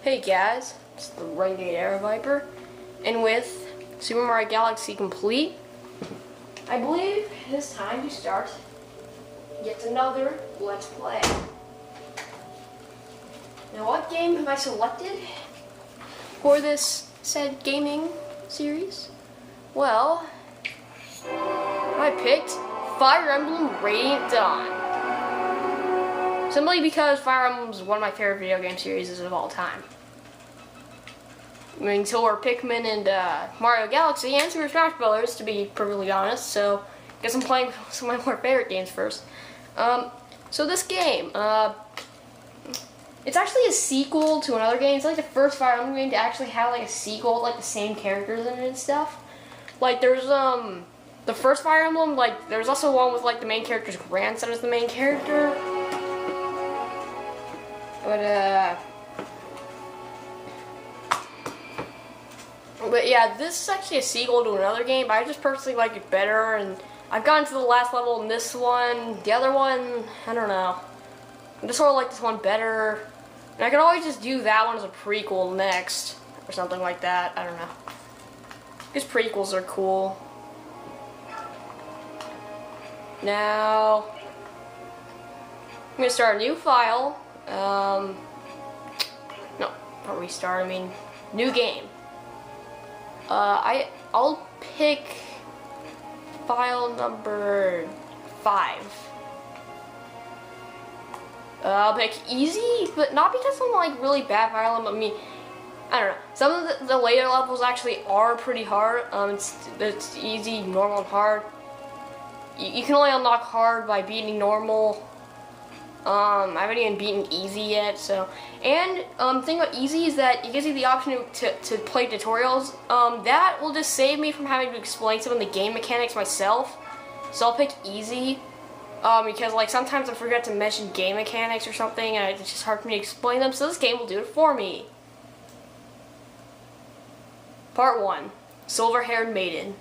Hey guys, it's the Renegade Air Viper, and with Super Mario Galaxy complete, I believe it is time to start yet another Let's Play. Now, what game have I selected for this said gaming series? Well, I picked Fire Emblem Radiant Dawn. Simply because Fire Emblem is one of my favorite video game series of all time. I mean, so are Pikmin and Mario Galaxy and Super Smash Bros. To be perfectly honest. So, I guess I'm playing some of my more favorite games first. So this game, it's actually a sequel to another game. It's like the first Fire Emblem game to actually have like a sequel with like the same characters in it and stuff. Like there's the first Fire Emblem, like there's also one with like the main character's grandson as the main character. But yeah, this is actually a sequel to another game, but I just personally like it better, and I've gotten to the last level in this one. The other one, I don't know. I just sort of like this one better. And I can always just do that one as a prequel next, or something like that. I don't know. Because prequels are cool. Now, I'm going to start a new file. No, not restart, I mean, new game. I'll pick file number 5. I'll pick easy, but not because I'm like really bad Fire Emblem. I mean, I don't know. Some of the later levels actually are pretty hard. It's easy, normal, and hard. You can only unlock hard by beating normal. I haven't even beaten easy yet, so. And the thing about easy is that it gives you the option to play tutorials. That will just save me from having to explain some of the game mechanics myself. So I'll pick easy, because like sometimes I forget to mention game mechanics or something, and it's just hard for me to explain them. So this game will do it for me. Part 1: Silver-Haired Maiden.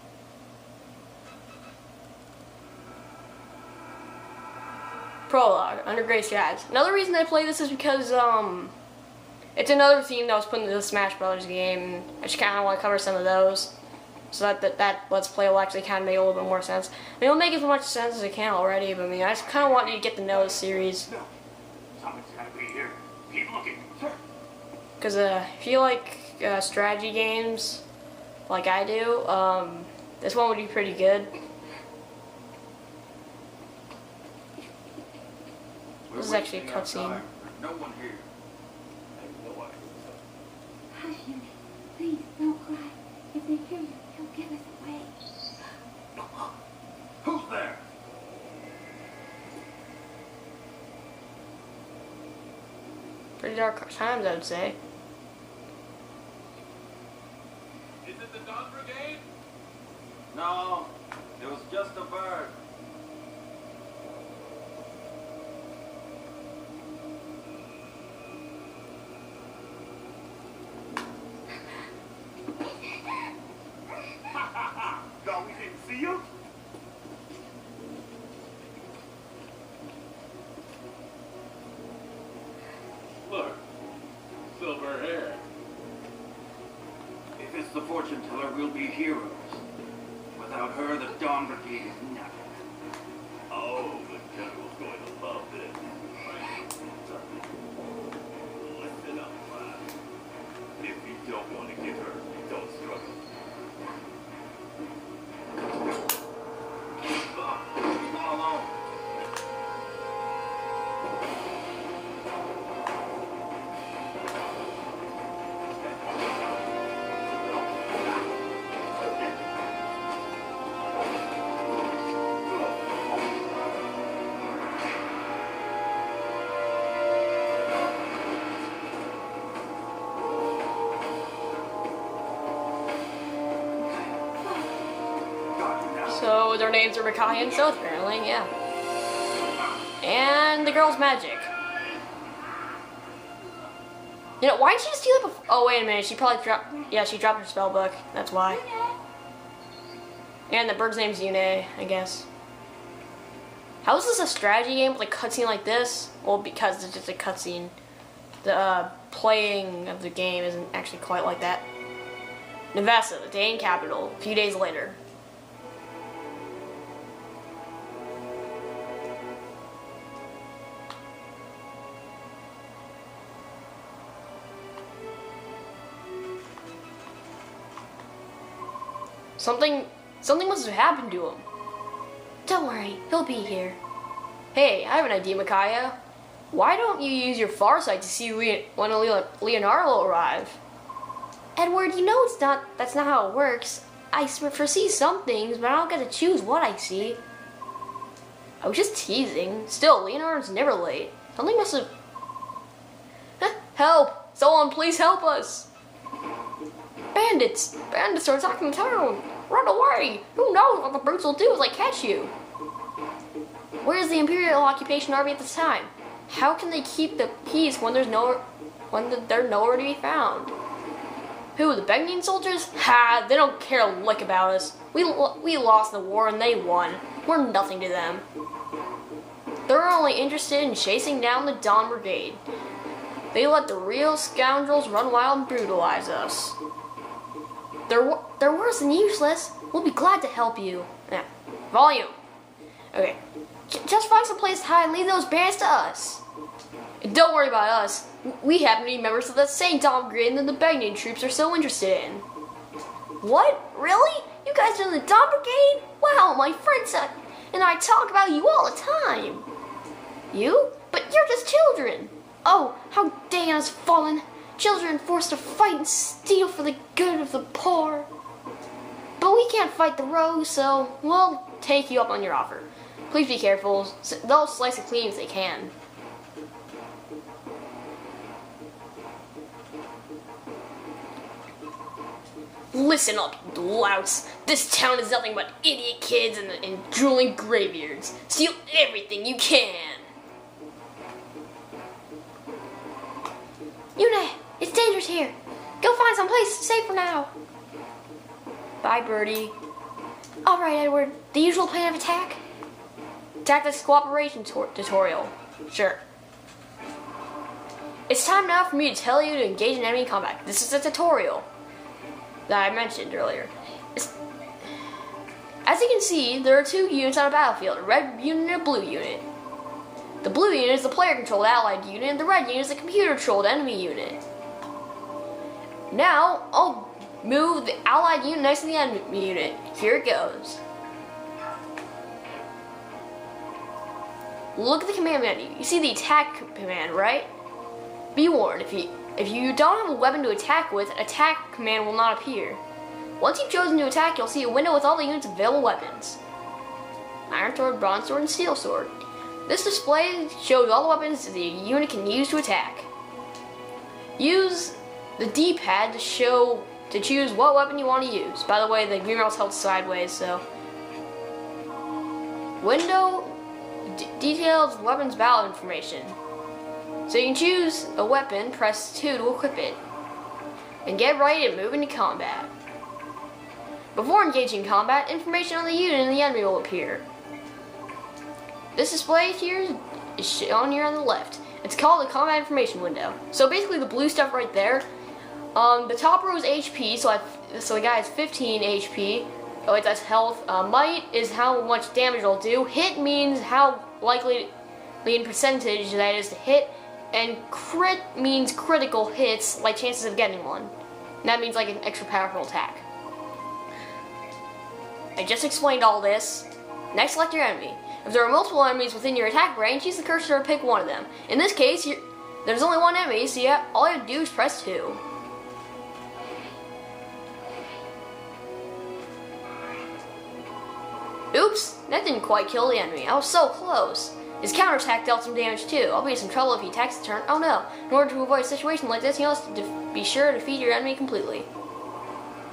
Prologue, Under Gray Skies. Another reason I play this is because it's another theme that was put into the Smash Bros. Game. I just kind of want to cover some of those, so that Let's Play will actually kind of make a little bit more sense. I mean, it'll make as much sense as it can already, but I mean, I just kind of want you to get to know the series. No, something's gotta be here. Keep looking. Because if you like strategy games, like I do, this one would be pretty good. This is actually a cutscene. No one here. I have no idea. Hush, Yumi. Please, don't cry. If they hear you, they'll give us away. Who's there? Pretty dark times, I would say. Is it the Dawn Brigade? No, it was just a bird. No, we didn't see you. Look, silver hair. If it's the fortune teller, we'll be heroes. Without her, the Dawn Brigade is nothing. Oh, the general's going to love this. Listen up, lad. If you don't want to get her, don't struggle. Leave all alone. So their names are Micaiah and Seth, apparently, yeah. And the girl's magic. You know, why did she just do that before? Oh, wait a minute, she probably dropped, yeah, she dropped her spell book, that's why. And the bird's name's Yune, I guess. How is this a strategy game with a cutscene like this? Well, because it's just a cutscene. the playing of the game isn't actually quite like that. Nevessa, the Dane capital, a few days later. Something must have happened to him. Don't worry, he'll be here. Hey, I have an idea, Micaiah. Why don't you use your farsight to see when Leonardo will arrive? Edward, you know that's not how it works. I foresee some things, but I don't get to choose what I see. I was just teasing. Still, Leonardo's never late. Something must have... Help! Someone please help us! Bandits! Bandits are attacking town! Run away! Who knows what the brutes will do if they catch you? Where's the Imperial occupation army at this time? How can they keep the peace when they're nowhere to be found? Who, the Begnian soldiers? Ha! They don't care a lick about us. We lost the war and they won. We're nothing to them. They're only interested in chasing down the Dawn Brigade. They let the real scoundrels run wild and brutalize us. They're worse than useless. We'll be glad to help you. Yeah. Volume. Okay. Just find some place to hide and leave those bands to us. And don't worry about us. We happen to be members of that same Dawn Brigade that the Begnian troops are so interested in. What? Really? You guys are in the Dawn Brigade? Wow, my friends and I talk about you all the time. You? But you're just children. Oh, how Dain has fallen. Children forced to fight and steal for the good of the poor. But we can't fight the rogues, so we'll take you up on your offer. Please be careful. They'll slice it clean if they can. Listen up, you louts. This town is nothing but idiot kids and drooling graybeards. Steal everything you can. Yuna, it's dangerous here. Go find some place safe for now. Bye, Birdie. All right, Edward. The usual plan of attack? Tactics cooperation tutorial. Sure. It's time now for me to tell you to engage in enemy combat. This is a tutorial that I mentioned earlier. As you can see, there are two units on a battlefield, a red unit and a blue unit. The blue unit is the player-controlled allied unit, and the red unit is the computer-controlled enemy unit. Now, I'll move the allied unit next to the enemy unit. Here it goes. Look at the command menu. You see the attack command, right? Be warned, if you don't have a weapon to attack with, an attack command will not appear. Once you've chosen to attack, you'll see a window with all the unit's available weapons. Iron Sword, Bronze Sword, and Steel Sword. This display shows all the weapons the unit can use to attack. Use the D-pad to choose what weapon you want to use. By the way, the green mouse held sideways, so. Window details weapons battle information. So you can choose a weapon, press 2 to equip it. And get ready to move into combat. Before engaging combat, information on the unit and the enemy will appear. This display here is shown here on the left. It's called the combat information window. So basically the blue stuff right there, the top row is HP, so the guy has 15 HP. Oh, it does health. Might is how much damage it'll do. Hit means how likely in percentage that is to hit. And crit means critical hits, like chances of getting one. And that means like an extra powerful attack. I just explained all this. Next, select your enemy. If there are multiple enemies within your attack range, use the cursor to pick one of them. In this case, there's only one enemy, so all you have to do is press 2. Oops, that didn't quite kill the enemy. I was so close. His counterattack dealt some damage too. I'll be in some trouble if he attacks the turn. Oh no. In order to avoid a situation like this, you must be sure to defeat your enemy completely.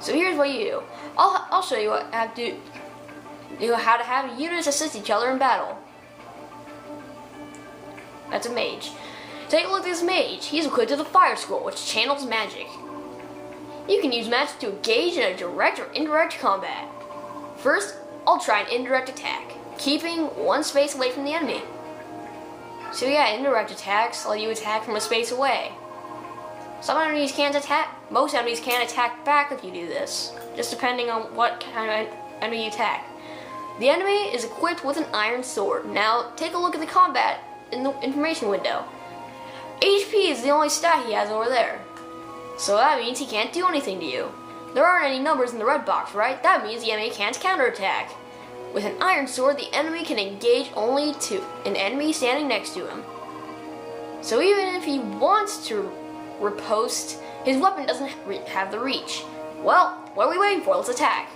So here's what you do. I'll show you how to have units assist each other in battle. That's a mage. Take a look at this mage. He's equipped with a fire scroll, which channels magic. You can use magic to engage in a direct or indirect combat. First, I'll try an indirect attack, keeping one space away from the enemy. So yeah, indirect attacks let you attack from a space away. Some enemies can't attack. Most enemies can't attack back if you do this, just depending on what kind of enemy you attack. The enemy is equipped with an iron sword. Now, take a look at the combat in the information window. HP is the only stat he has over there. So that means he can't do anything to you. There aren't any numbers in the red box, right? That means the enemy can't counterattack. With an iron sword, the enemy can engage only to an enemy standing next to him. So even if he wants to riposte, his weapon doesn't have the reach. Well, what are we waiting for? Let's attack.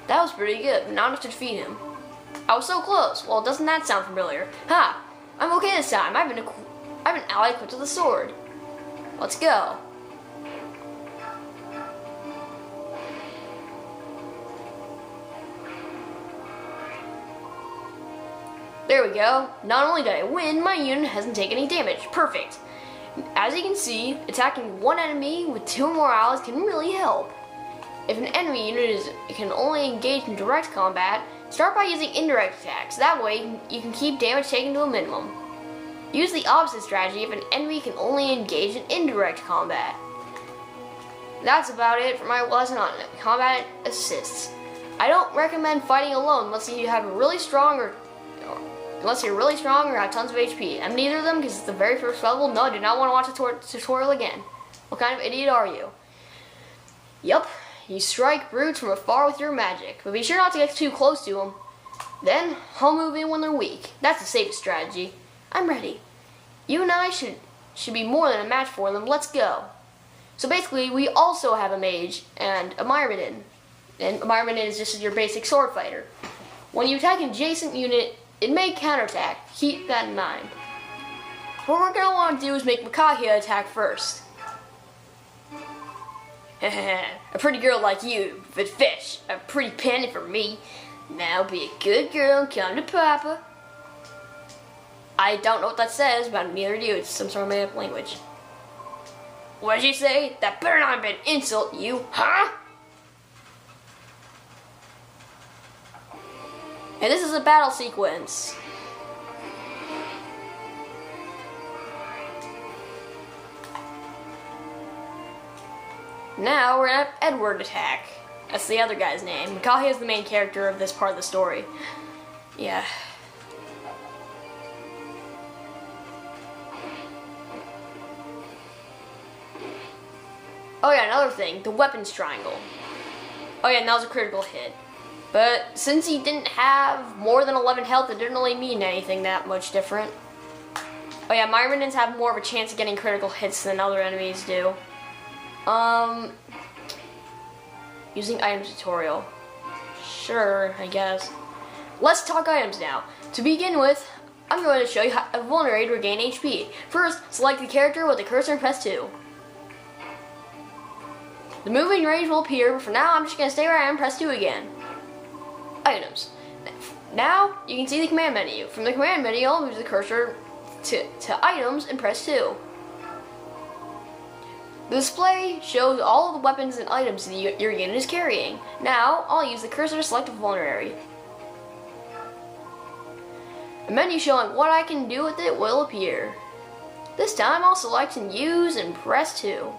That was pretty good, but not enough to defeat him. I was so close. Well, doesn't that sound familiar? Ha! I'm okay this time. I've been ally equipped with a sword. Let's go. There we go. Not only did I win, my unit hasn't taken any damage. Perfect. As you can see, attacking one enemy with 2 more allies can really help. If an enemy unit can only engage in direct combat, start by using indirect attacks. That way, you can keep damage taken to a minimum. Use the opposite strategy if an enemy can only engage in indirect combat. That's about it for my lesson on combat assists. I don't recommend fighting alone unless you have really strong or have tons of HP. I'm neither of them because it's the very first level. No, I do not want to watch the tutorial again. What kind of idiot are you? Yup. You strike brutes from afar with your magic, but be sure not to get too close to them. Then, I'll move in when they're weak. That's the safest strategy. I'm ready. You and I should be more than a match for them. Let's go. So basically, we also have a mage and a Myrmidon. And a Myrmidon is just your basic sword fighter. When you attack an adjacent unit, it may counterattack. Keep that in mind. What we're going to want to do is make Micaiah attack first. A pretty girl like you would fish. A pretty penny for me. Now be a good girl and come to Papa. I don't know what that says, but neither do you. It's some sort of made up language. What did you say? That better not have been insult, you, huh? And this is a battle sequence. Now we're gonna have Edward attack. That's the other guy's name. Micaiah is the main character of this part of the story. Yeah. Oh yeah, another thing, the weapons triangle. Oh yeah, and that was a critical hit. But since he didn't have more than 11 health, it didn't really mean anything that much different. Oh yeah, Myrmidons have more of a chance of getting critical hits than other enemies do. Using items tutorial. Sure, I guess. Let's talk items now. To begin with, I'm going to show you how a vulnerary to regain HP. First, select the character with the cursor and press 2. The moving range will appear, but for now I'm just going to stay where I am and press 2 again. Items. Now, you can see the command menu. From the command menu, I'll move the cursor to items and press 2. The display shows all of the weapons and items that your unit is carrying. Now, I'll use the cursor to select a vulnerary. A menu showing what I can do with it will appear. This time, I'll select and use and press 2.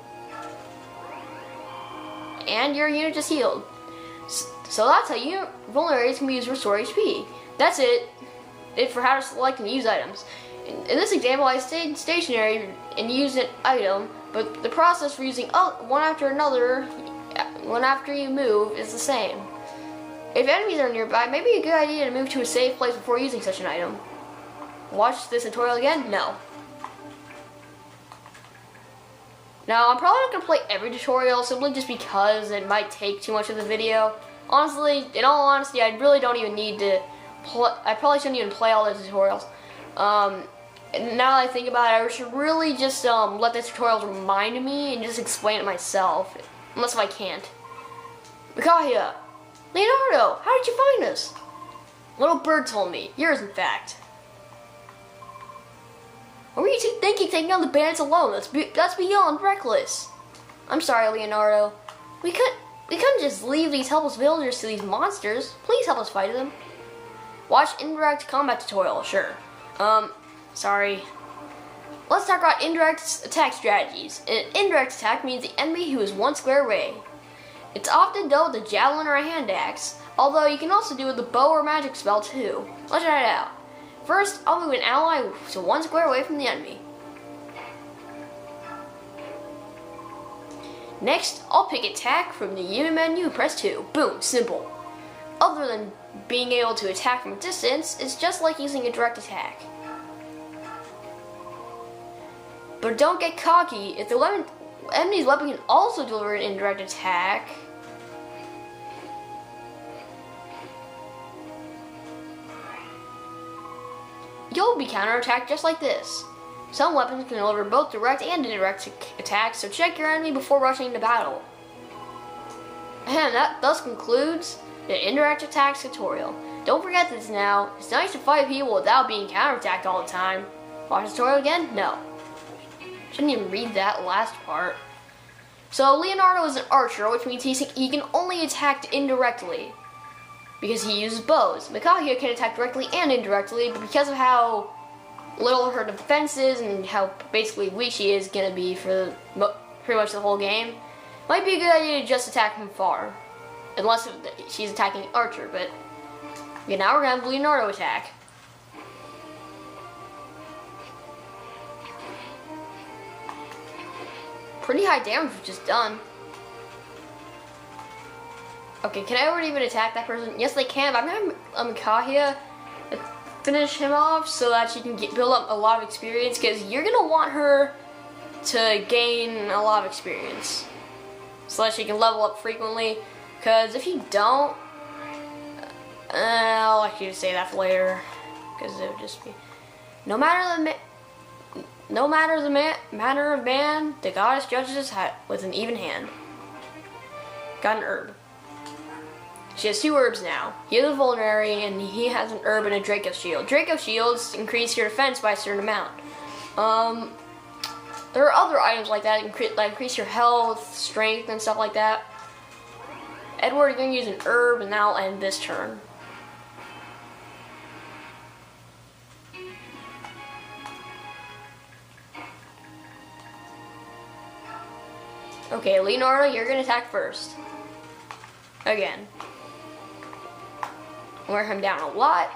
And your unit just healed. So that's how vulneraries can be used to restore HP. That's it for how to select and use items. In this example, I stayed stationary and used an item, but the process for using one after another, one after you move, is the same. If enemies are nearby, it may be a good idea to move to a safe place before using such an item. Watch this tutorial again? No. Now, I'm probably not going to play every tutorial simply just because it might take too much of the video. Honestly, in all honesty, I really don't even need to I probably shouldn't even play all the tutorials. And now that I think about it, I should really just let the tutorials remind me and just explain it myself. Unless if I can't. Micaiah! Leonardo! How did you find us? Little bird told me. Yours, in fact. What were you two thinking taking on the bandits alone? That's beyond reckless. I'm sorry, Leonardo. We couldn't just leave these helpless villagers to these monsters. Please help us fight them. Watch indirect combat tutorial, sure. Sorry. Let's talk about indirect attack strategies. An indirect attack means the enemy who is 1 square away. It's often done with a javelin or a hand axe, although you can also do it with a bow or magic spell too. Let's try it out. First, I'll move an ally to 1 square away from the enemy. Next, I'll pick attack from the unit menu and press 2. Boom, simple. Other than being able to attack from a distance, it's just like using a direct attack. But don't get cocky. If the enemy's weapon can also deliver an indirect attack, you'll be counterattacked just like this. Some weapons can deliver both direct and indirect attacks, so check your enemy before rushing into battle. And that thus concludes the indirect attacks tutorial. Don't forget this now. It's nice to fight people without being counterattacked all the time. Watch the tutorial again? No. Shouldn't even read that last part. So Leonardo is an archer, which means he can only attack indirectly because he uses bows. Mikahia can attack directly and indirectly, but because of how little her defense is and how basically weak she is gonna be for pretty much the whole game, might be a good idea to just attack from far, unless she's attacking archer. But okay, now we're gonna have Leonardo attack. Pretty high damage was just done. Okay, can I already even attack that person? Yes, they can. But I'm gonna Mikahia finish him off so that she can build up a lot of experience, because you're gonna want her to gain a lot of experience so that she can level up frequently. Because if you don't, I'll let you say that for later, because it would just be no matter the manner of man, the goddess judges with an even hand. Got an herb. She has 2 herbs now. He is a vulnerary, and he has an herb and a Draco shield. Draco shields increase your defense by a certain amount. There are other items like that that increase your health, strength, and stuff like that. Edward, you're going to use an herb, and that'll end this turn. Okay, Leonardo, you're gonna attack first. Again. Wear him down a lot.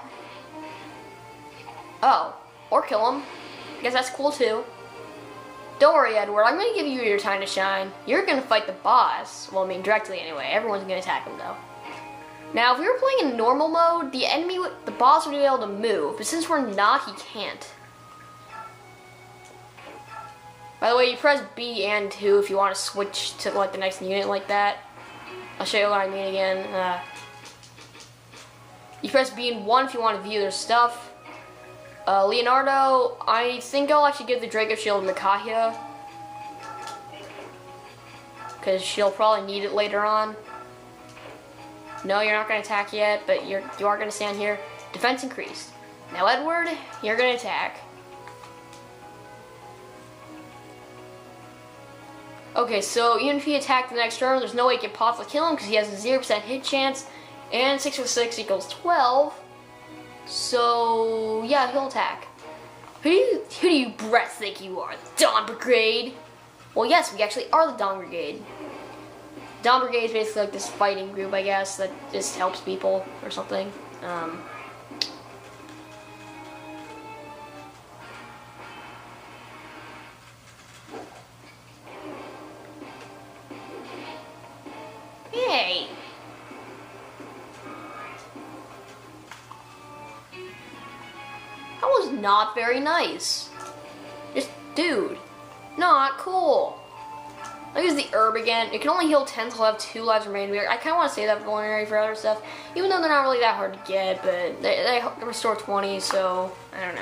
Oh, or kill him. I guess that's cool too. Don't worry, Edward, I'm gonna give you your time to shine. You're gonna fight the boss. Well, I mean, directly anyway. Everyone's gonna attack him though. Now, if we were playing in normal mode, the boss would be able to move, but since we're not, he can't. By the way, you press B and 2 if you want to switch to like the next unit like that. I'll show you what I mean again. You press B and 1 if you want to view their stuff. Leonardo, I think I'll actually give the Draco shield to Mikahia, because she'll probably need it later on. No, you're not going to attack yet, but you are going to stand here. Defense increased. Now, Edward, you're going to attack. Okay, so even if he attacked the next turn, there's no way he can possibly kill him because he has a 0% hit chance, and 6 with 6 equals 12. So yeah, he'll attack. Who do you brats think you are? The Dawn Brigade? Well, yes, we actually are the Dawn Brigade. Dawn Brigade is basically like this fighting group, I guess, that just helps people or something. Hey! That was not very nice. Just, dude, not cool. I'll use the herb again. It can only heal 10, so I'll have 2 lives remaining. I kind of want to save that for vulnerary for other stuff, even though they're not really that hard to get, but they restore 20, so I don't know.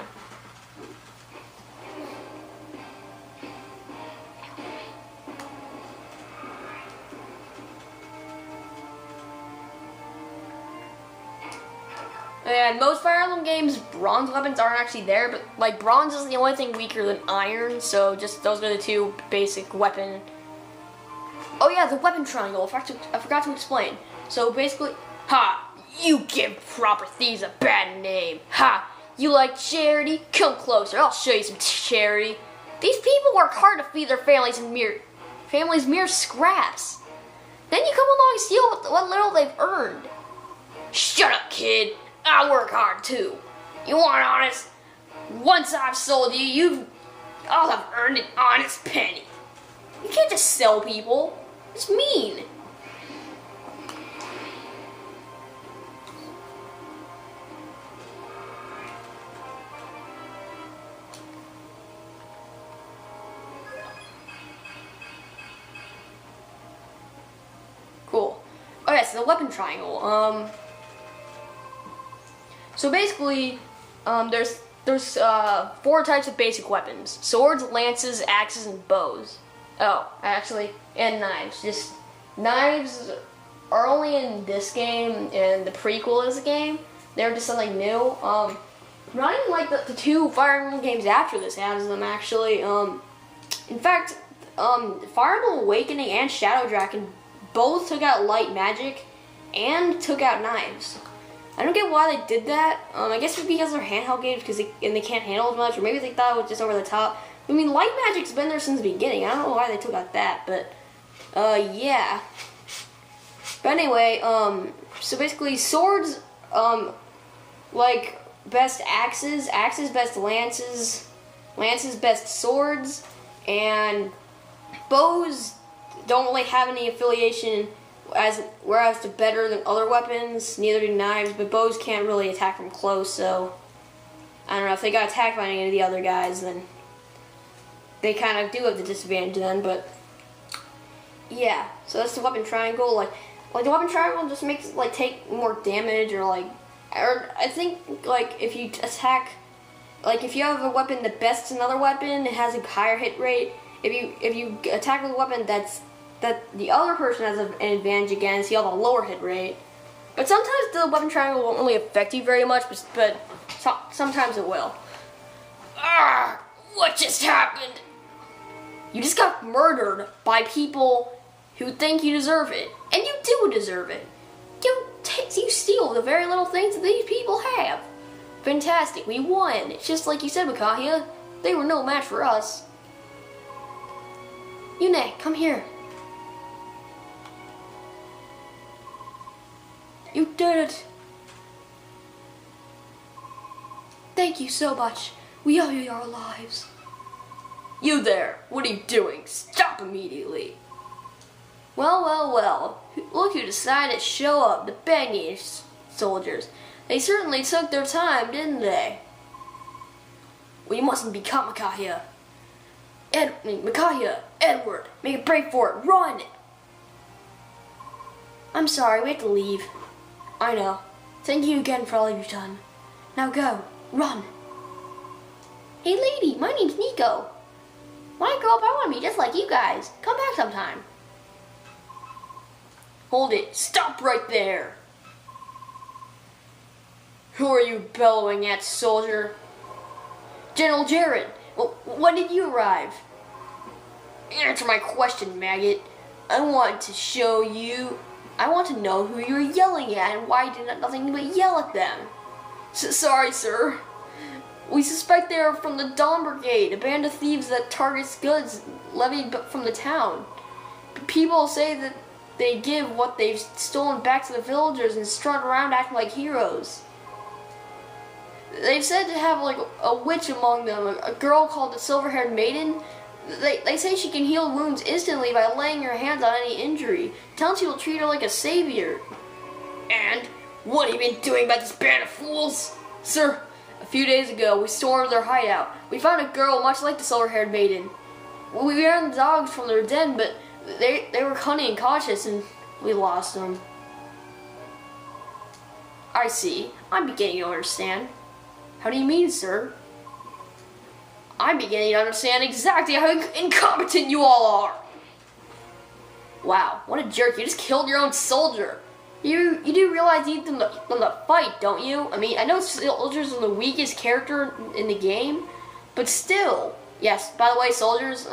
And most Fire Emblem games, bronze weapons aren't actually there, but like bronze is the only thing weaker than iron, so just those are the 2 basic weapon. Oh yeah, the weapon triangle. I forgot to explain. So basically, Ha! You give proper thieves a bad name. Ha! You like charity? Come closer, I'll show you some charity. These people work hard to feed their families mere scraps. Then you come along and steal what little they've earned. Shut up, kid. I work hard too. You want honest? Once I've sold you, I'll have earned an honest penny. You can't just sell people. It's mean. Cool. Okay, so the weapon triangle. So basically, there's 4 types of basic weapons: swords, lances, axes, and bows. Oh, actually, and knives. Just knives are only in this game and the prequel is a game. They're just something new. Not even like the 2 Fire Emblem games after this has them actually. In fact, Fire Emblem Awakening and Shadow Dragon both took out light magic and took out knives. I don't get why they did that. I guess it's because they're handheld games and they can't handle as much, or maybe they thought it was just over the top. I mean, light magic's been there since the beginning. I don't know why they took out that, but yeah. But anyway, so basically swords, like best axes, best lances, best swords, and bows don't really have any affiliation whereas they're better than other weapons. Neither do knives, but bows can't really attack from close, so I don't know, if they got attacked by any of the other guys, then they kind of do have the disadvantage then. But yeah, so that's the weapon triangle. Like the weapon triangle just makes like take more damage, or I think like if you attack, like if you have a weapon that bests another weapon, it has a higher hit rate. If you attack with a weapon that the other person has an advantage against, you'll have a lower hit rate. But sometimes the weapon triangle won't really affect you very much, but sometimes it will. Ah! What just happened? You just got murdered by people who think you deserve it. And you do deserve it. You steal the very little things that these people have. Fantastic, we won. It's just like you said, Micaiah. They were no match for us. Yune, come here. You did it. Thank you so much. We owe you our lives. You there, what are you doing? Stop immediately. Well. Look who decided to show up, the Baggy soldiers. They certainly took their time, didn't they? Well, you mustn't be caught, Micaiah. Micaiah, Edward, make a break for it, run! I'm sorry, we have to leave. I know. Thank you again for all you've done. Now go, run. Hey lady, my name's Nico. When I grow up, I want to be just like you guys. Come back sometime. Hold it, stop right there. Who are you bellowing at, soldier? General Jared, when did you arrive? Answer my question, maggot. I want to know who you're yelling at and why you did nothing but yell at them. Sorry, sir. We suspect they are from the Dawn Brigade, a band of thieves that targets goods levied from the town. People say that they give what they've stolen back to the villagers and strut around acting like heroes. They've said to have like a witch among them, a girl called the Silver-Haired Maiden. They say she can heal wounds instantly by laying her hands on any injury. Tells people treat her like a savior. And what have you been doing about this band of fools? Sir, a few days ago we stormed their hideout. We found a girl much like the Silver-Haired Maiden. We ran the dogs from their den, but they were cunning and cautious, and we lost them. I see. I'm beginning to understand. How do you mean, sir? I'm beginning to understand exactly how incompetent you all are. Wow, what a jerk. You just killed your own soldier. You do realize you need them to fight, don't you? I mean, I know soldiers are the weakest character in the game, but still. Yes, by the way, soldiers,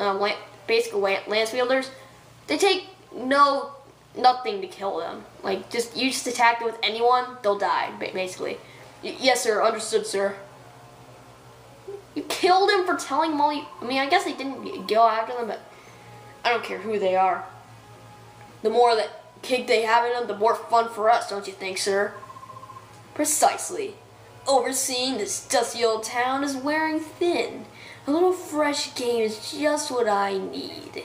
basically lance wielders, they take no nothing to kill them. Like, you just attack them with anyone, they'll die, basically. Yes, sir. Understood, sir. You killed him for telling them all you... I mean, I guess they didn't go after them, but I don't care who they are. The more that kick they have in them, the more fun for us, don't you think, sir? Precisely. Overseeing this dusty old town is wearing thin. A little fresh game is just what I need.